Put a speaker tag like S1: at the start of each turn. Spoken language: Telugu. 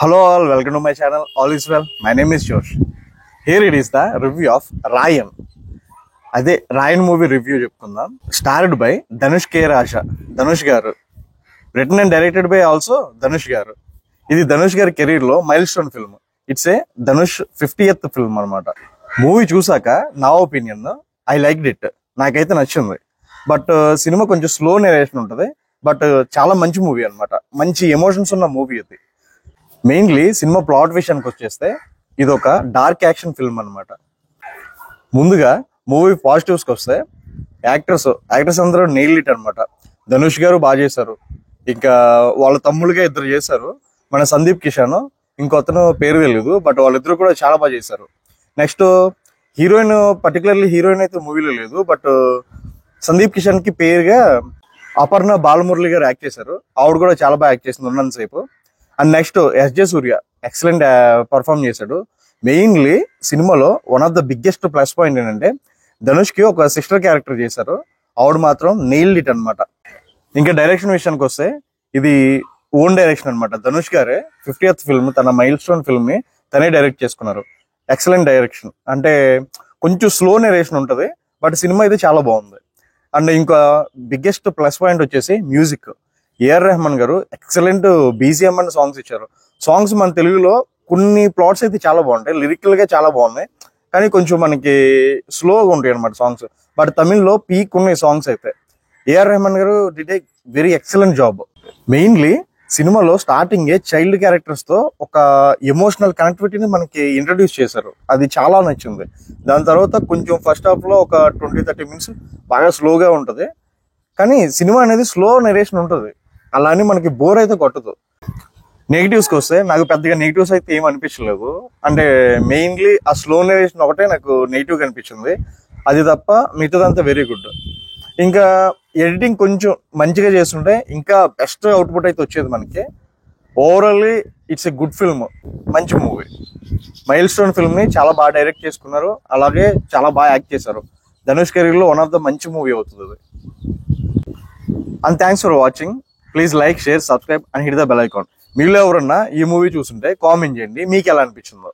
S1: Hello all, welcome to my channel. All is well. My name is Josh. Here it is the review of Ryan. అదే రాయన్ మూవీ రివ్యూ చెప్పుకుందాం. Starred by Dhanush K Raja, Dhanush గారు. Written and directed by also Dhanush గారు. ఇది ధనుష్ గారి కెరీర్ లో milestone film. It's a Dhanush 50th film అనమాట. మూవీ చూసాక నా ఒపీనియన్ ఐ లైక్డ్ ఇట్. నాకైతే నచ్చింది. బట్ సినిమా కొంచెం స్లో నేరేషన్ ఉంటుంది. బట్ చాలా మంచి మూవీ అనమాట. మంచి ఎమోషన్స్ ఉన్న మూవీ ఇది. మెయిన్లీ సినిమా ప్లాట్ విషయానికి వచ్చేస్తే ఇది ఒక డార్క్ యాక్షన్ ఫిల్మ్ అనమాట. ముందుగా మూవీ పాజిటివ్స్కి వస్తే యాక్టర్స్ అందరూ నెయిల్ ఇట్ అనమాట. ధనుష్ గారు బాగా చేశారు. ఇంకా వాళ్ళ తమ్ముళ్ళుగా ఇద్దరు చేశారు. మన సందీప్ కిషన్, ఇంకొతను పేరు తెలియదు, బట్ వాళ్ళిద్దరు కూడా చాలా బాగా చేశారు. నెక్స్ట్ హీరోయిన్, పర్టికులర్లీ హీరోయిన్ అయితే మూవీలో లేదు, బట్ సందీప్ కిషన్ కి పేరుగా అపర్ణ బాలమురళి గారు యాక్ట్ చేశారు. ఆవిడ కూడా చాలా బాగా యాక్ట్ చేసింది ఉన్నంతసేపు. And next SJ Surya excellent perform చేశాడు. మెయిన్లీ సినిమాలో one of the biggest plus point ఏంటంటే ధనుష్ కి ఒక సిస్టర్ క్యారెక్టర్ చేశారు. ఆవిడ మాత్రం నెయిల్డ్ ఇట్ అనమాట. ఇంకా డైరెక్షన్ విషయానికి వస్తే ఇది ఓన్ డైరెక్షన్ అనమాట. ధనుష్ గారే 50th ఫిల్మ్, తన మైల్ స్టోన్ ఫిల్మ్ ని తనే డైరెక్ట్ చేసుకున్నారు. Excellent direction. అంటే కొంచెం స్లో నేరేషన్ ఉంటుంది, బట్ సినిమా అయితే చాలా బాగుంది. అండ్ ఇంకా బిగ్గెస్ట్ ప్లస్ పాయింట్ వచ్చేసి మ్యూజిక్. ఏఆర్ రెహమాన్ గారు ఎక్సలెంట్ బీజిఎం అండ్ సాంగ్స్ ఇచ్చారు. సాంగ్స్ మన తెలుగులో కొన్ని ప్లాట్స్ అయితే చాలా బాగుంటాయి, లిరికల్ గా చాలా బాగున్నాయి, కానీ కొంచెం మనకి స్లోగా ఉంటాయి అనమాట సాంగ్స్. బట్ తమిళ్లో పీక్ ఉన్నాయి సాంగ్స్ అయితే. ఏఆర్ రెహమాన్ గారు did a very excellent job. Mainly సినిమాలో స్టార్టింగ్ చైల్డ్ క్యారెక్టర్స్ తో ఒక ఎమోషనల్ కనెక్టివిటీని మనకి ఇంట్రడ్యూస్ చేశారు. అది చాలా నచ్చింది. దాని తర్వాత కొంచెం ఫస్ట్ హాఫ్ లో ఒక 20-30 minutes బాగా స్లోగా ఉంటుంది, కానీ సినిమా అనేది స్లో నెరేషన్ ఉంటుంది. అలా అని మనకి బోర్ అయితే కొట్టదు. నెగిటివ్స్కి వస్తే నాకు పెద్దగా నెగిటివ్స్ అయితే ఏం అనిపించలేదు. అంటే మెయిన్లీ ఆ స్లో నెరేషన్ ఒకటే నాకు నెగిటివ్ కనిపించింది. అది తప్ప మిగతాదంతా వెరీ గుడ్. ఇంకా ఎడిటింగ్ కొంచెం మంచిగా చేస్తుంటే ఇంకా బెస్ట్ అవుట్పుట్ అయితే వచ్చేది మనకి. ఓవరాల్లీ ఇట్స్ ఎ గుడ్ ఫిల్మ్, మంచి మూవీ. మైల్ స్టోన్ ఫిల్మ్ ని చాలా బాగా డైరెక్ట్ చేసుకున్నారు, అలాగే చాలా బాగా యాక్ట్ చేశారు. ధనుష్ కెరీర్ లో వన్ ఆఫ్ ద మంచి మూవీ అవుతుంది అది. And thanks for watching. Please like, share, subscribe and hit the bell icon. మీలో ఎవరన్నా ఈ మూవీ చూస్తుంటే కామెంట్ చేయండి మీకు ఎలా అనిపించిందో.